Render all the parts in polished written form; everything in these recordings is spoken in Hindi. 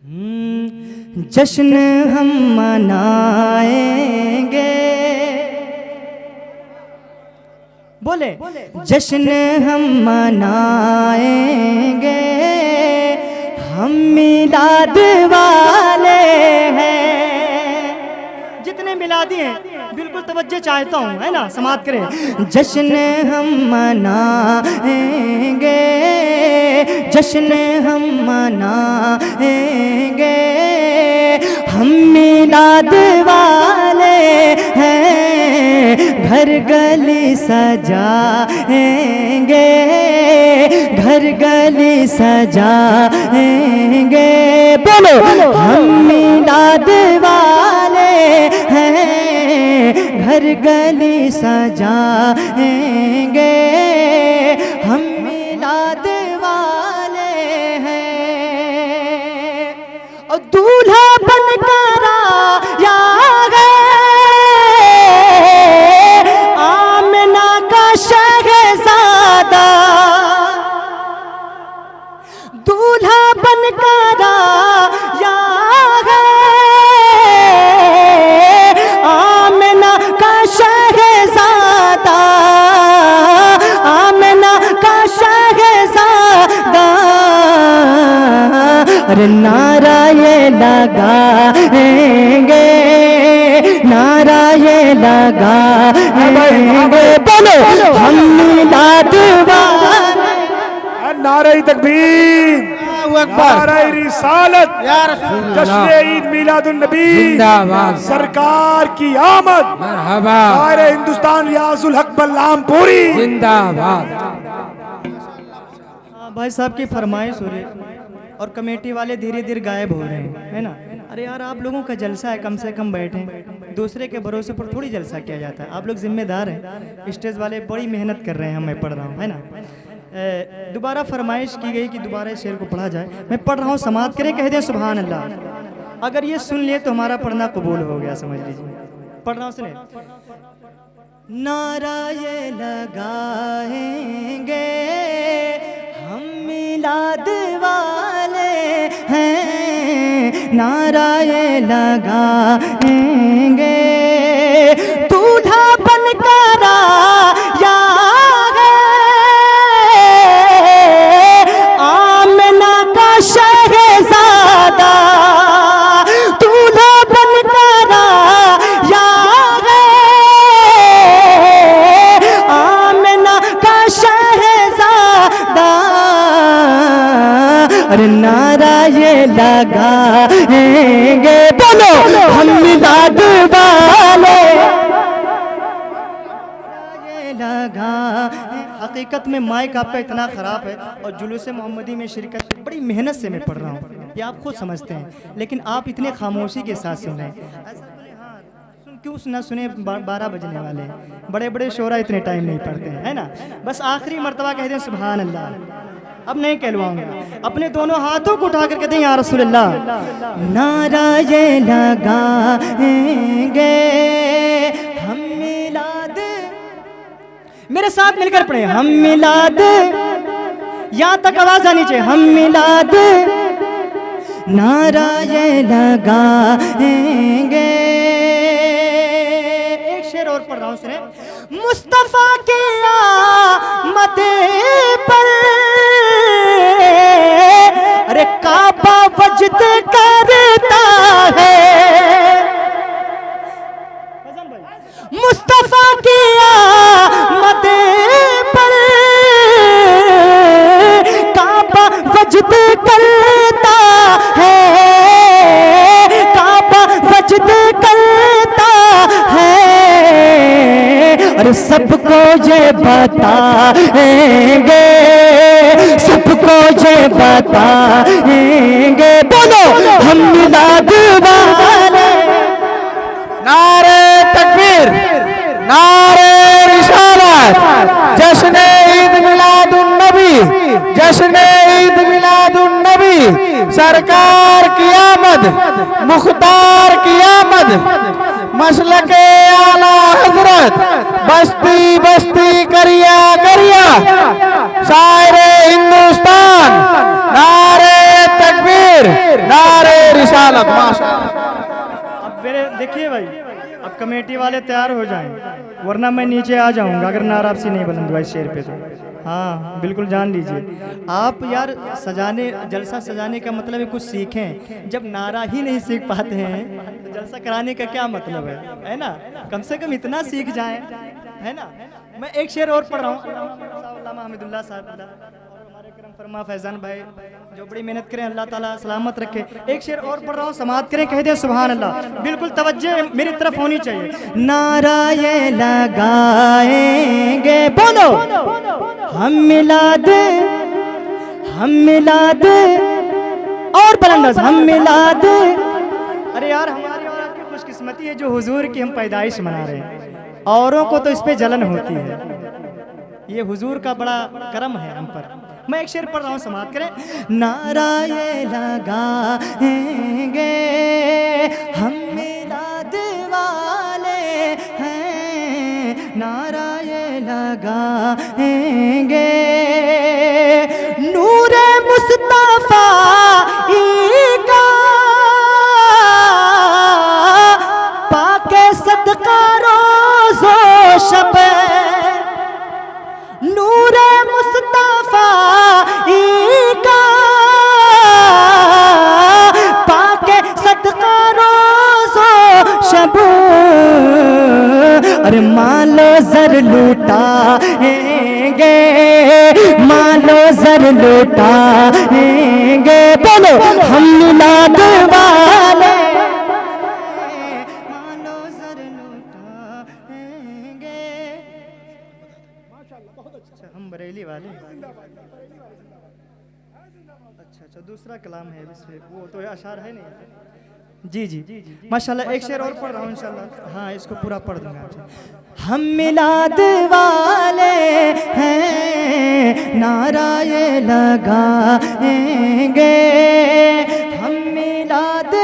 जश्न हम मनाएंगे, बोले जश्न हम मनाएंगे, हम मिलाद वाले हैं। जितने मिलादी हैं बिल्कुल तवज्जो चाहता हूँ, है ना, समाप्त करें। जश्न हम मनाएंगे, जश्न हम मनाएंगे, हम मिलाद वाले हैं, घर गली सजाएंगे, घर गली सजाएंगे, बोलो हम मिलाद वाले हैं, घर गली सजाएंगे, हम मिलाद वाले हैं। और दूल्हा बनकर आया है आमिना का शहज़ादा, दूल्हा बनकर आया है आमिना का शहज़ादा, आमिना का शहज़ादा। अरे नारा ये लगाएंगे, नारा ये लगाएंगे, बोलो हम मिलाद वाले। नारे तकबीर, नारे रिसालत, जश्न ईद मिलादुन नबी, सरकार की आमद, सारे हिंदुस्तान रियाजुल हक बल्लामपुरी जिंदाबाद। भाई साहब की फरमाइश हो रही और कमेटी वाले धीरे धीरे गायब हो रहे हैं, है ना। अरे यार आप लोगों का जलसा है, कम से कम बैठें, दूसरे के भरोसे पर थोड़ी जलसा किया जाता है। आप लोग जिम्मेदार हैं, स्टेज वाले बड़ी मेहनत कर रहे हैं, मैं पढ़ रहा हूँ, है ना। दोबारा फरमाइश की गई कि दोबारा शेर को पढ़ा जाए, मैं पढ़ रहा हूँ, समाप्त करें, कह दें सुभान अल्लाह। अगर ये सुन लिए तो हमारा पढ़ना कबूल हो गया, समझ लीजिए। पढ़ रहा हूँ, सुने। नारा ये लगाएंगे हम मिलाद वाले हैं, नारा ये लगाएंगे, दूल्हा बनकर आया है आमिना का शहज़ादा, दूल्हा बनकर आया है आमिना का शहज़ादा। अरे नारा ये लगाएंगे, बोलो हम मिलाद वाले, ये लगा। हकीकत में माइक आपका इतना ख़राब है और जुलूस मोहम्मदी में शिरकत बड़ी मेहनत से मैं पढ़ रहा हूँ, ये आप खुद समझते हैं, लेकिन आप इतने खामोशी के साथ सुन रहे हैं। क्यों ना सुने, 12 बजने वाले हैं, बड़े बड़े शोरा इतने टाइम नहीं पढ़ते हैं, है ना। बस आखिरी मर्तबा कह दें सुभान अल्लाह, अब नहीं कहलवाऊंगा। अपने दोनों हाथों को उठा कर कहते हैं या रसूल अल्लाह। नारा ये लगाएंगे हम मिलाद, मेरे साथ मिलकर पढ़े, हम मिलाद, यहाँ तक आवाज आनी चाहिए, हम मिलाद, नारा ये लगाएंगे। एक शेर और पढ़ रहा हूँ, सुने। मुस्तफा के आमद पर अरे काबा वजद करता है, मुस्तफा की आमद पर काबा वजद करता है, काबा वजद करता है। अरे सबको ये बताएंगे, सबको ये बताएंगे, बोलो हम मिलाद वाले। नारे तकबीर, नारे रिसालत, जश्न ईद मिलादुन नबी, जश्न ईद मिलादुन नबी, सरकार की आमद, मुख्तार की आमद, मसलके आला हजरत, बस्ती बस्ती करिया करिया, शायरे हिंदुस्तान, नारे तकबीर। तकबीर, नारे रिसालत। माशाअल्लाह। अब मेरे देखिए भाई, अब कमेटी वाले तैयार हो जाएं, वरना मैं नीचे आ जाऊंगा अगर नारा आपसे नहीं बुलंद हुआ इस शेर पे तो। हाँ बिल्कुल जान लीजिए आप यार, सजाने जलसा सजाने का मतलब है कुछ सीखें। जब नारा ही नहीं सीख पाते हैं तो जलसा कराने का क्या मतलब है ना? कम से कम इतना सीख जाएं, है ना? मैं एक शेर और पढ़ रहा हूँ, अल्लामा हमीदुल्लाह साहब और हमारे करम फरमा फैजान भाई जो बड़ी मेहनत करें, अल्लाह ताला सलामत रखे। एक शेर और पढ़ रहा हूँ, समात करें, कह दे सुभान अल्लाह। बिल्कुल तवज्जो मेरी तरफ होनी चाहिए। नारा ये लगाएंगे, बोलो हम मिलाद, हम मिलाद, और बुलंद हम मिलाद। अरे यार हमारी और आपकी खुशकिस्मती है जो हुजूर की हम पैदाइश मना रहे हैं, औरों को तो इस पे जलन होती है। ये हुजूर का बड़ा करम है हम पर। मैं एक शेर पढ़ रहा हूँ, समात करें। नारा ये लगाएंगे हम मिलाद वाले हैं, नारा ये लगाएंगे नूरे मुस्तफा का पाके सदका रोज़ो शब, नूरे मुस्तफा का पाके सदका रोज़ो शब। अरे मालो जर लूटाएंगे, मालो जर लूटाएंगे, बोलो हम मिलाद वाले, मालो जर लूटाएंगे। अच्छा हम बरेली वाले। अच्छा दूसरा कलाम है इसमें, वो तो अशार है नहीं। जी जी माशाल्लाह। एक शेर और पढ़ रहा हूँ इंशाल्लाह। हाँ इसको पूरा पढ़ दूंगा आपसे। हम मिलाद वाले हैं, नारा ये लगाएंगे हम मिलाद।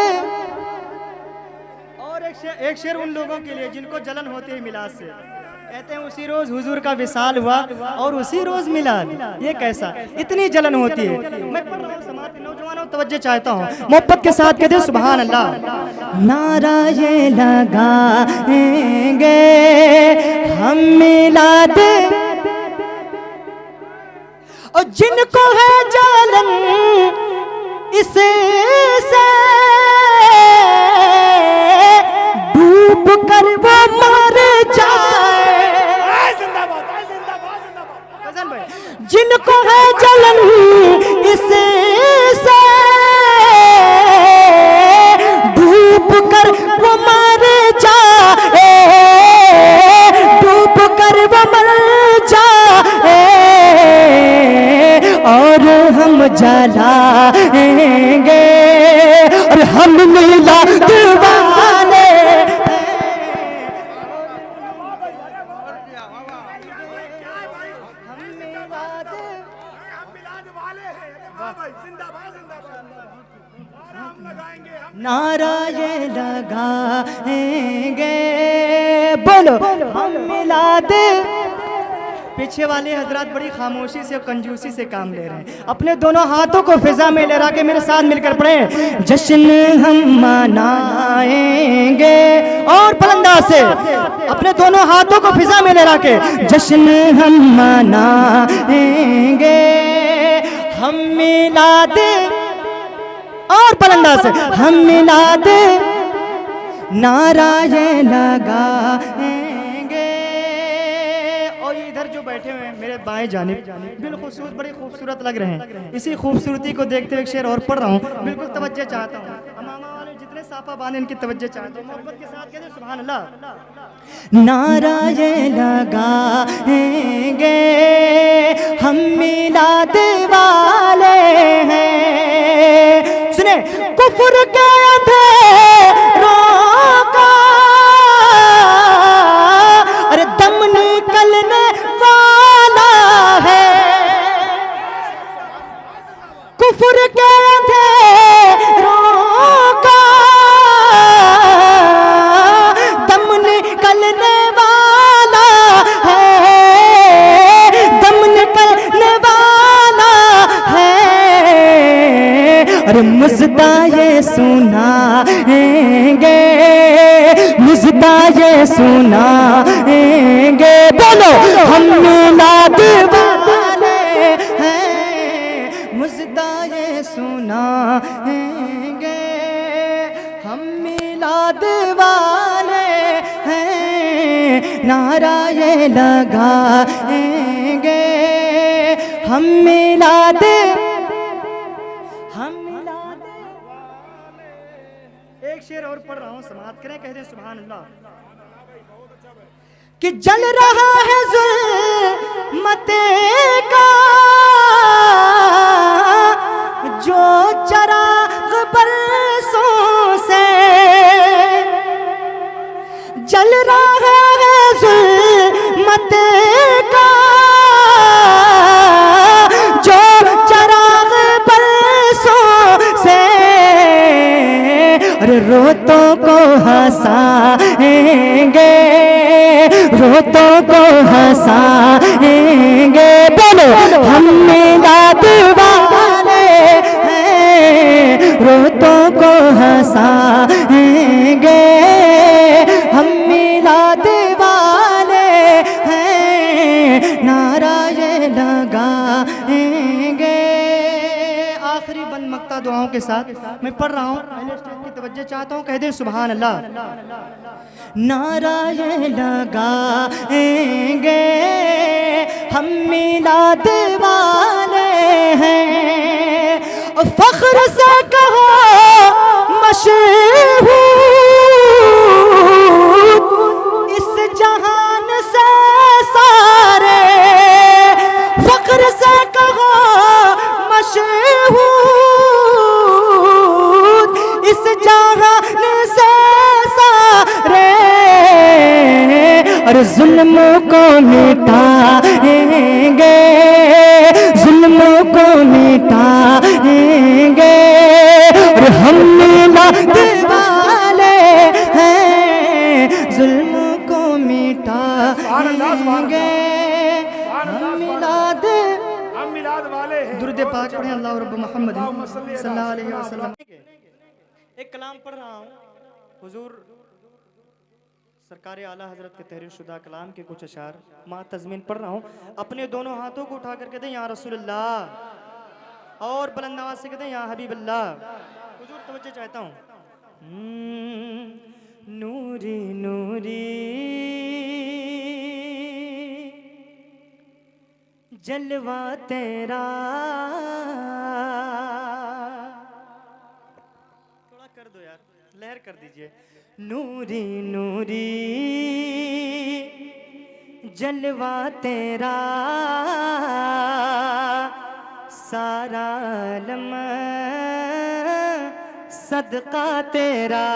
और एक शेर उन लोगों के लिए जिनको जलन होती है मिलाद से। कहते हैं उसी रोज हुजूर का विसाल हुआ और उसी रोज मिलाद। ये कैसा, इतनी जलन होती है। मैं पढ़ रहा हूँ, समाज के नौजवानों तवज्जो चाहता हूँ, मोहब्बत के साथ कहते हैं सुभान अल्लाह। नारा ये लगाएंगे हम मिलाद, और जिनको है जलन इसे से डूब कर वो मर जाए। जिनको है जलन इसे से डूब कर वो मर जाए, डूब कर वो मर जाए, और हम जलाएंगे और हम मिलाद वाले। नारा ये लगाएंगे, बोलो हम मिलाद। पीछे वाले हजरात बड़ी खामोशी से और कंजूसी से काम ले रहे हैं। अपने दोनों हाथों को फिजा में लहरा के मेरे साथ मिलकर पढ़े। जश्न हम मनाएंगे, और बुलंदा से अपने दोनों हाथों को फिजा में लहरा के जश्न हम मनाएंगे हम मिलाद, और बुलंदा से हम मिलाद। नारा ये लगाएंगे। और इधर जो बैठे हुए हैं मेरे बाएं जानिब बिल्खुसूस बड़े खूबसूरत लग रहे हैं। इसी खूबसूरती को देखते हुए एक शेर और पढ़ रहा हूँ, बिल्कुल तवज्जो चाहता हूँ। अमामा वाले जितने साफा बांधे इनकी तवज्जो चाहता हूँ, मोहब्बत के साथ कहते सुभान अल्लाह। नारा ये लगाएंगे हम मिलाद वाले हैं। सुने कुफर के अंधेरों का अरे दम निकलने वाला है, कुफर के अंधेरों का दम निकलने वाला है, दम निकलने वाला है। अरे ये सुनाएंगे, मुजदा ये सुनाएंगे। बोलो हम मिलाद वाले हैं, मुजदा ये सुनाएंगे, हम मिलाद वाले हैं, नारा ये लगाएंगे, हम मिलाद एक शेर और पढ़ रहा हूँ, समाप्त करें, कह दें सुभान अल्लाह। कि जल रहा है ज़ुल्मते का जो चराग़ बरसों से, जल रहा है ज़ुल्मते का जो चराग़ बरसों से, अरे रोतों को हंसाएंगे, रोतों को हंसाएंगे। बोलो हम मिलाद वाले हैं, रोतों को हंसाएंगे, हम मिलाद वाले हैं, नारा ये लगाएंगे। आखिरी बंद मक्ता दुआओं के साथ मैं पढ़ रहा हूँ, पहले स्टेज की तवज्जो चाहता हूँ, कह दे सुभान अल्लाह। नारा ये लगाएंगे, हम मिलाद वाले हैं, फख्र से कहो मशहूर इस जहान से सारे, फख्र से कहो मशहूर इस जहान से सारे, और जुल्म को मिटाएंगे, जुल्म को मिटाएंगे, और हम मिलाद वाले हैं, जुल्म को मिटाएंगे, हम मिलाद वाले हैं। दुरूद पाक पढ़ें, अल्लाह रब्ब मोहम्मद सल्लल्लाहु अलैहि वसल्लम। एक कलाम पढ़ रहा हूँ, हुजूर सरकार आला हजरत के तहरीर शुदा कलाम के कुछ अशार माँ तज़मीन पढ़ रहा हूँ। अपने दोनों हाथों को उठा कर कहते हैं या रसूलल्लाह, और बुलंद आवाज से कहते हैं या हबीबल्लाह। हुजूर तवज्जो चाहता हूँ। नूरी नूरी जलवा तेरा, थोड़ा कर दो यार, लहर कर दीजिए। नूरी नूरी जलवा तेरा, सारा आलम सदका तेरा।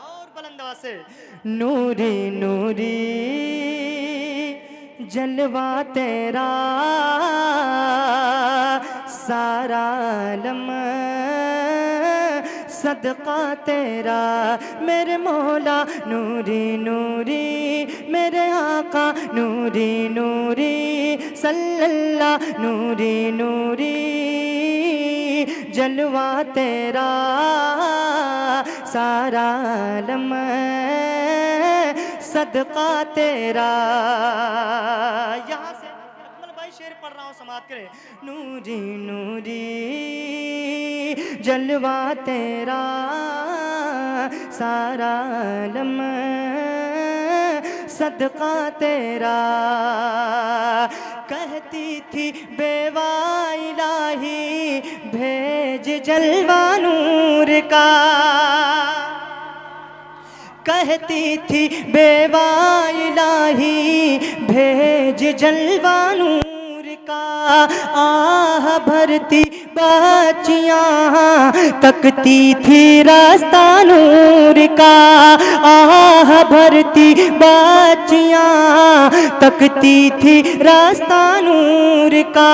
और बुलंद आवाज से नूरी नूरी जलवा तेरा, सारा आलम सदका तेरा। मेरे मौला नूरी नूरी, मेरे आका नूरी नूरी, सल्लल्लाहु नूरी नूरी जलवा तेरा, सारा आलम सदका तेरा। यहाँ से अकमल भाई शेर पढ़ रहा हूँ, समाप्त करें। नूरी नूरी जलवा तेरा, सारा आलम सदका तेरा। कहती थी बेवा इलाही भेज जलवा नूर का, कहती थी बेवा इलाही भेज जलवा नूर का। आह भरती बच्चियाँ तकती थी रास्ता नूर का, आह भरती बच्चियाँ तकती थी रास्ता नूर का,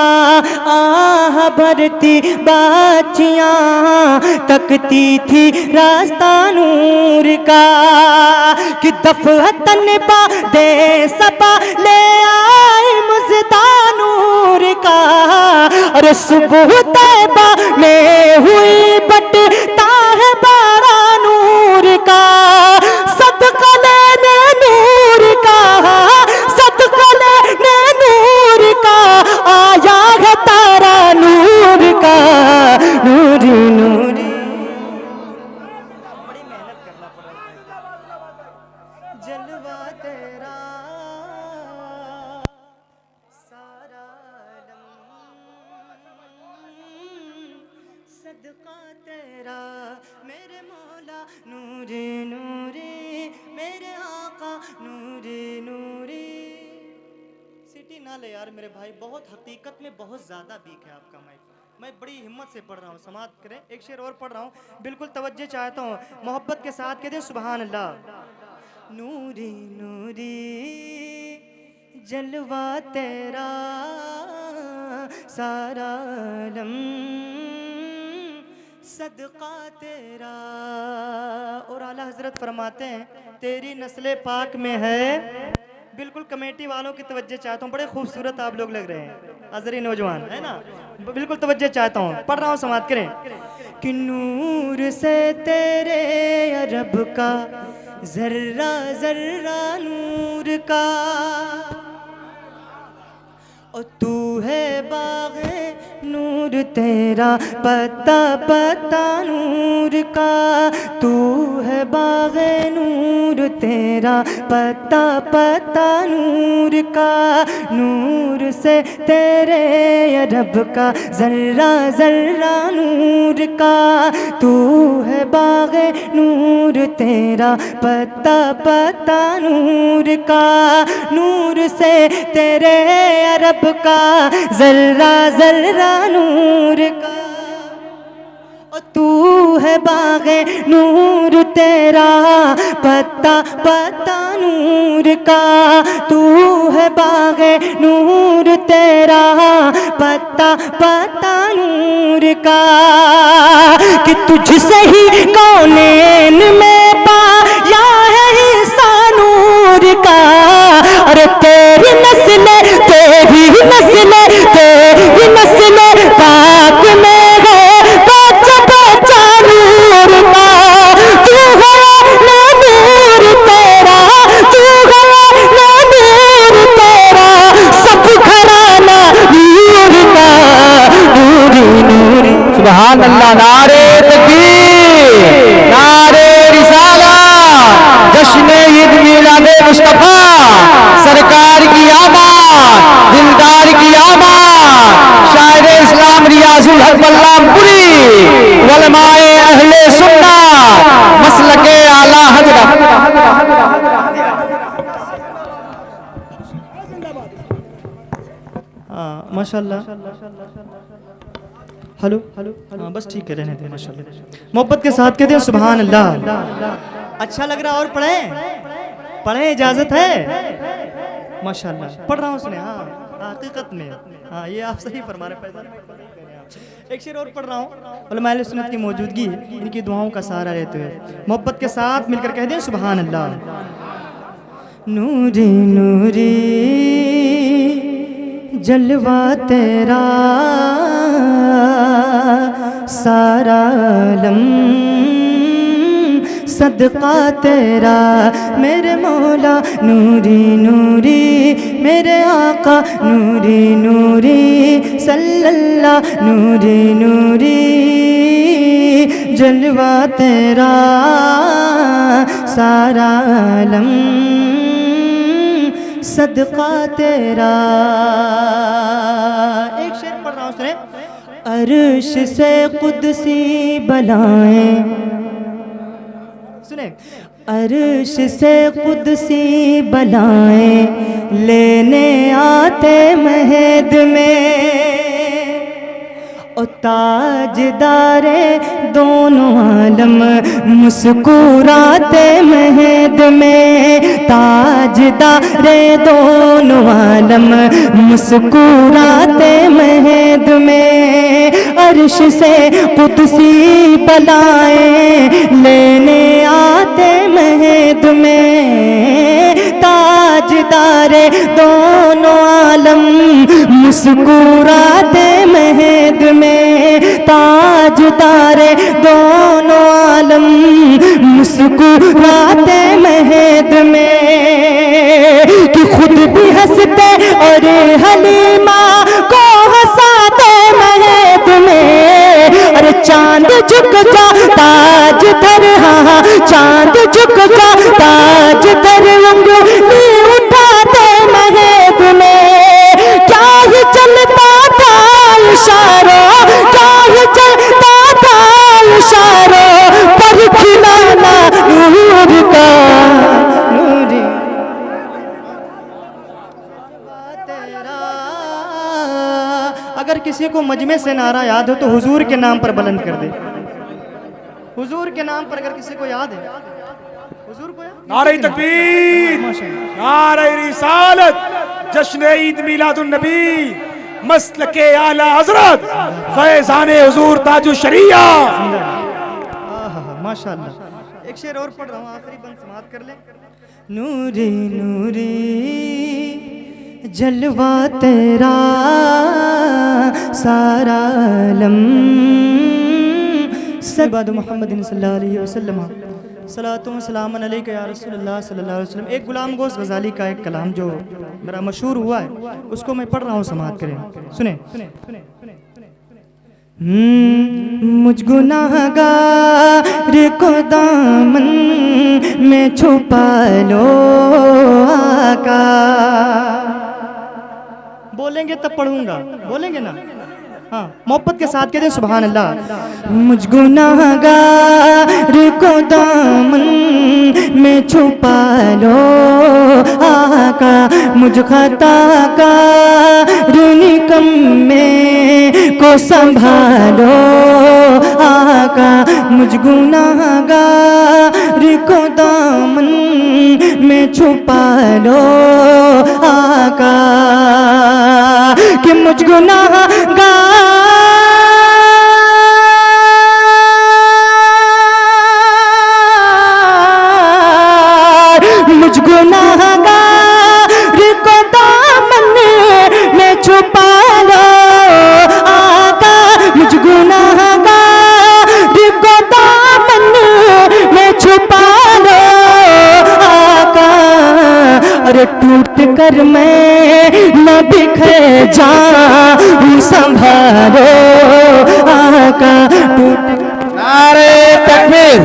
आह भरती बच्चियाँ तकती थी रास्ता नूर का। कि दफअतन बा दे सबा ले आए मुजदा नूर नूर का। अरे सुबह तैबा में हुई बटता है बारा नूर का, सदका लेने नूर का, सदका लेने नूर का, आया है तारा नूर का। नूरी नूरी बड़ी मेहनत करना पड़ा, जलवा तेरा सारा सदका तेरा मेरे मौला नूरी नूरी, मेरे आका नूरी नूरी। सीटी ना ले यार मेरे भाई, बहुत हकीकत में बहुत ज़्यादा वीक है आपका माइक। मैं बड़ी हिम्मत से पढ़ रहा हूँ, समाप्त करें। एक शेर और पढ़ रहा हूँ, बिल्कुल तवज्जो चाहता हूँ, मोहब्बत के साथ कहते हैं सुभान अल्लाह। नूरी नूरी जलवा तेरा सारा आलम सदका तेरा। और आला हजरत फरमाते हैं तेरी नस्ल पाक में है। बिल्कुल कमेटी वालों की तवज्जो चाहता हूँ, बड़े खूबसूरत आप लोग लग रहे हैं अजरी नौजवान, है ना, बिल्कुल तवज्जो चाहता हूँ, पढ़ रहा हूँ, समाप्त करें। कि नूर से तेरे अरब का जर्रा जर्रा नूर का, और तू है बाग़े नूर तेरा पत्ता पत्ता नूर का, तू है बाग़े नूर तेरा पत्ता पत्ता नूर का। नूर से तेरे अरब का जर्रा जर्रा नूर का, तू है बाग़े नूर तेरा पत्ता पत्ता नूर का। नूर से तेरे अरब का जर्रा जर्रा नूर का, और तू है बाग़े नूर तेरा पत्ता पत्ता नूर का, तू है बाग़े नूर तेरा पत्ता पत्ता नूर का। कि तुझसे ही कौनैन में पाया है हिस्सा नूर का। अरे तेरी नस्ल तेरी नस्ल तेरी नस्ल पाक में है बच्चा बच्चा नूर का। तू है ना नूर तेरा, तू है ना नूर तेरा, सब घराना नूर का। नूरी नूरी सुभान अल्लाह। नारे तकबीर, नारे रिसालत, जश्न ईद मिलाद मुस्तफा, सरकार की आमद, दिलदार की आमद, शायर इस्लाम रियाजुल हक बल्लामपुरी, उलमाए अहले सुन्नत, मसलके आला हजरत। हाँ माशाल्लाह। हेलो हेलो, हाँ बस ठीक है, रहने दें माशाल्लाह। मोहब्बत के साथ कहते हैं सुभान अल्लाह। अच्छा लग रहा और पढ़ें, पढ़ें, इजाज़त है माशाल्लाह। पढ़ रहा हूँ सुने, हाँ हकीकत में, हाँ ये आप सही फरमा रहे हैं। एक शेर और पढ़ रहा हूँ, उलमाए सुन्नत की मौजूदगी, इनकी दुआओं का सहारा रहते हुए मोहब्बत के साथ मिलकर कहते हैं सुभान अल्लाह। नूरी नूरी जलवा तेरा सारा आलम सदका तेरा मेरे मौला नूरी नूरी, मेरे आका नूरी नूरी सल्लल्लाहु नूरी नूरी। जलवा तेरा सारा आलम सदका तेरा। एक शेर पढ़ रहा हूँ सुने। अर्श से कुदसी बलाएं, सुने, अर्श से कुदसी बलाएं लेने आते महद में, ओ ताजदारे दोनों आलम मुस्कुराते महद में, ताजदारे दोनों आलम मुस्कुराते महद में। अर्श से कुदसी बलाएं लेने आते महद में, ताजदारे दोनों आलम मुस्कुराते महद में ताज तारे दोनों आलम, मुस्कुराते महद में कि खुद भी हंसते और हलीमा को हंसाते महद में। अरे चांद झुक जा ताज धर, हाँ चांद झुक जा ताज धर, उंगली उठाते महद में। क्या ही चलता था इशारों, क्या ही चलता था इशारों पर खिलाना नूर का नूरी तेरा। अगर किसी को मजमे से नारा याद हो तो हुजूर के नाम पर बुलंद कर दे। हुजूर के नाम पर अगर किसी को याद है, हुजूर को याद? नारे तकबीर, नारे रिसालत, जश्न ईद मिलादुन नबी, मसलके आला हजरत फैजाने हुजूर ताजु शरिया। माशाअल्लाह। एक शेर और पढ़ रहा हूँ, आखिरी बंद समाप्त कर ले। नूरी नूरी जलवा तेरा सारा आलम, सल्लल्लाहु मुहम्मदिन सल्लल्लाहु अलैहि वसल्लम, सलातो व सलाम अलैका या रसूलल्लाह सल्लल्लाहु अलैहि वसल्लम। एक गुलाम गोश गजाली का एक कलाम जो बड़ा मशहूर हुआ है, उसको मैं पढ़ रहा हूँ, समाअत करें, सुने। मुझ गुनाहगार को दामन में छुपा लो आका। बोलेंगे तब पढ़ूंगा, बोलेंगे ना? हाँ, मोहब्बत के साथ कहते हैं सुभान अल्लाह। मुझ गुनाहगार को दामन में छुपा लो आका, मुझ खताकार निकम्मे को संभालो आका, मुझ गुनाहगार को दामन में छुपा लो आका, कि मुझ गुनाहगार मुझ गुनाहगार को दामन में छुपा लो आका, मुझ गुनाहगार को दामन में छुपा लो आका। अरे टूट कर मैं न बिखर जाऊं, संभालो आका, टूट। नारे तकबीर,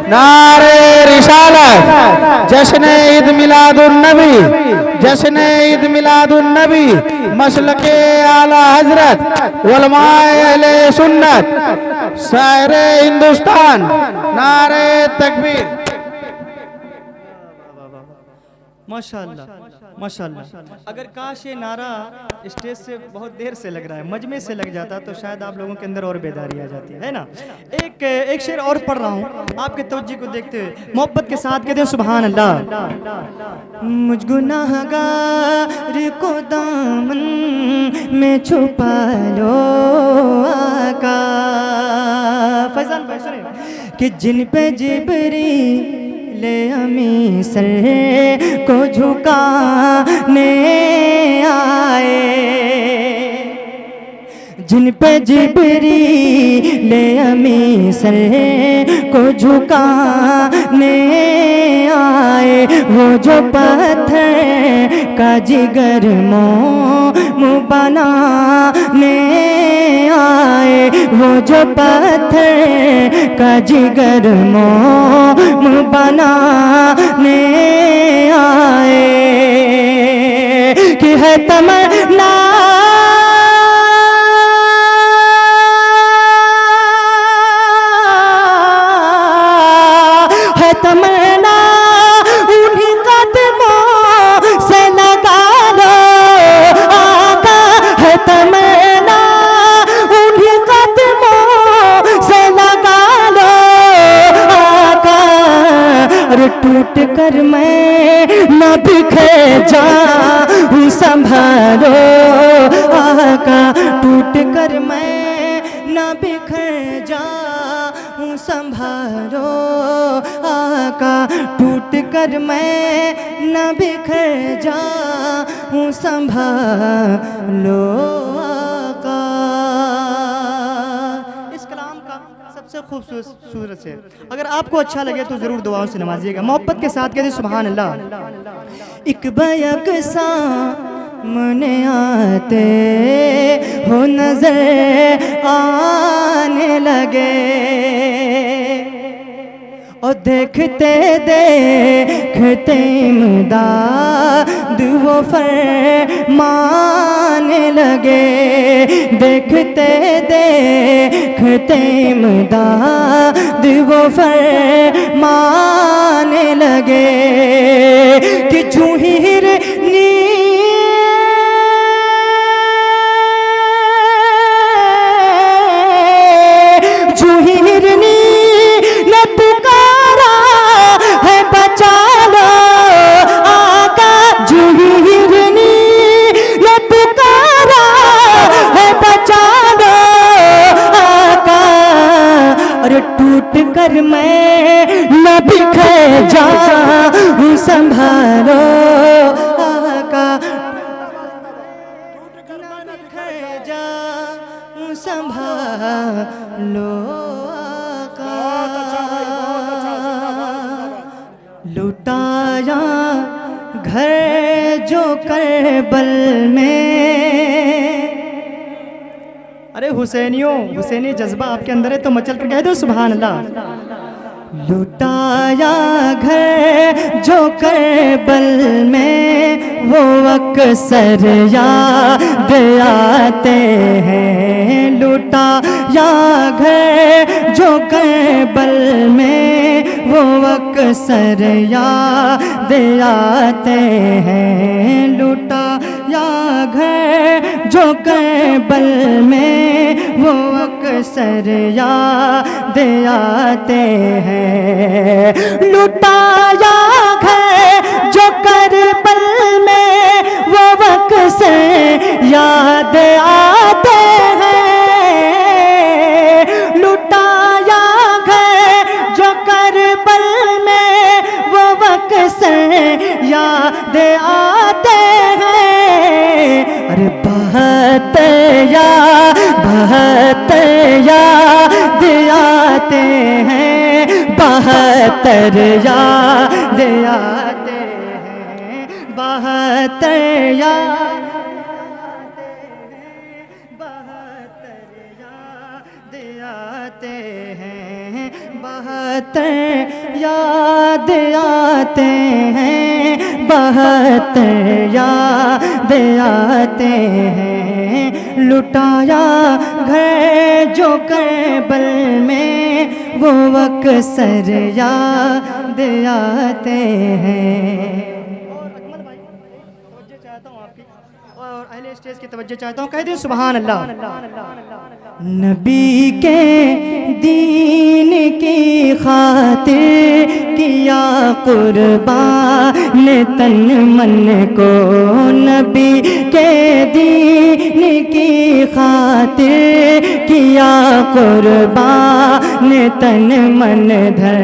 नारे रिसालत, जश्न ईद मिलादुन नबी, जश्न ईद मिलादुन नबी, मसलके आला हजरत उलमाए अहले सुन्नत सारे हिंदुस्तान। नारे तकबीर। माशाअल्लाह माशाअल्लाह। अगर काश ये नारा स्टेज से बहुत देर से लग रहा है, मजमे से लग जाता तो शायद आप लोगों के अंदर और बेदारी आ जाती है ना। एक शेर और पढ़ रहा हूँ आपके तवज्जो को देखते हुए, मोहब्बत के साथ कहते हैं सुभान अल्लाह। मुझ गुनाहगार को दामन में छुपा लो आका। फैजान भाई सुने कि जिन पे जिब्रील ले अमी सर को झुकाने आए, जिन पे जिब्रील ले अमी सर को झुकाने आए, वो जो पत्थर का जिगर मोम बनाने आए, वो जो पत्थर का जिगर मोम बनाने आए, कि है तमन्ना है, तमन्ना उन्हीं कदमों से लगा लो आका, है तमन्ना उन्हीं कदमों से लगा लो आका। अरे टूट कर मैं न बिखर जाऊं, संभालो आका, टूट कर मैं न बिखर जाऊं, संभालो आका, टूट कर मैं न बिखर जाऊं, संभालो आका। इस कलाम का सबसे खूबसूरत से अगर आपको अच्छा लगे तो ज़रूर दुआओं से नवाजिएगा। मोहब्बत के साथ कहते सुभान अल्लाह। एक बैक सामने आते हो नजर आने लगे और देखते देखते इमदाद वो फरमाने लगे, देखते देखते इमदाद वो फरमाने लगे कि जूहीर नी टूट कर मैं न बिखर जाऊं संभालो आका, टूट कर मैं न बिखर जाऊं संभालो आका। लुटाया घर जो करबल में, अरे हुसैनियों, हुसैनी जज्बा आपके अंदर है तो मचल कर कह दो सुभान अल्लाह। लुटाया घर जो करबल में वो अक्सर याद आते हैं। लुटाया घर जो करबल में वो अक्सर याद आते हैं। लुटाया घर जो करबल में वो अक्सर याद आते हैं। लुटाया घर जो करबल में वो अक्सर याद आते हैं। लुटाया घर जो करबल में वो अक्सर याद आते हैं। अरे बहुत याद आते हैं, बहत्तर याद आते हैं, बहत्तर याद आते हैं, बहत्तर याद आते हैं, बहत्तर याद आते हैं। लुटाया घर जो करबल में वो अक्सर याद आते हैं। और अकमल भाई तवज्जो चाहता हूँ आपकी और अहले स्टेज की तवज्जो चाहता हूँ, कह दें सुभान अल्लाह। नबी के दीन की खातिर किया कुर्बान तन मन को। नबी के दीन की खातिर किया कुर्बान तन मन धर।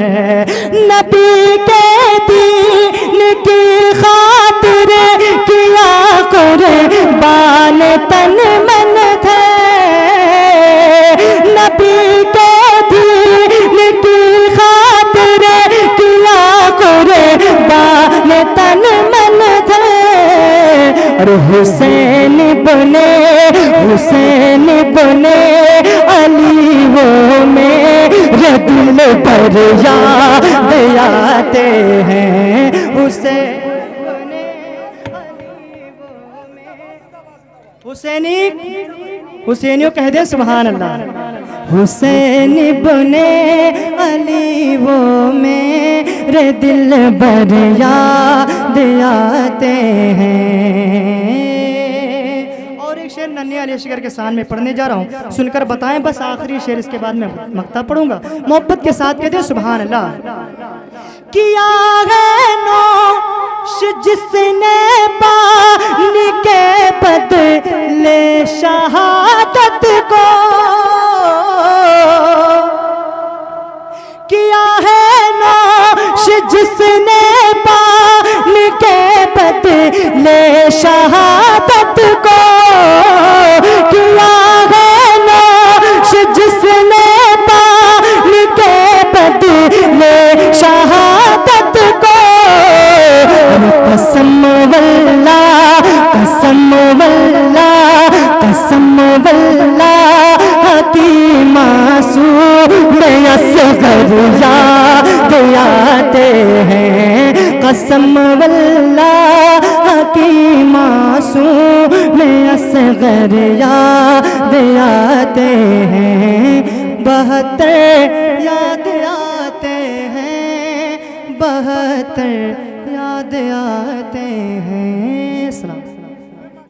नबी के दीन की खातिर किया कुर्बान तन मन धर। नबी के दीन की खातिर किया कुर्बान तन मन धर। और हुसैन बने अली वो मेरे दिल पर याद आते हैं। हुसैन बने अली वो मेरे, हुसैनियों कह दे सुभान अल्लाह। हुसैन बने अली वो मेरे दिल पर याद आते हैं। और एक शेर नन्हे अली असगर के सामने पढ़ने जा रहा हूँ, सुनकर बताएं बस आखिरी शेर, इसके बाद मैं मक्ता पढ़ूंगा। मोहब्बत के साथ कहते सुभान अल्लाह। किया है नोश जिसने पानी के बदले शहादत को, किया है नोश जिसने पानी के बदले ले शहादत को किया है नोश जिसने पानी के बदले शहादत को। कसम वल्लाह कसम वल्लाह कसम वल्लाह की मासूम असगर याद आते हैं। कसम वल्लाह की मासूम असगर याद आते हैं। बहत्तर याद आते हैं, बहत्तर याद आते हैं।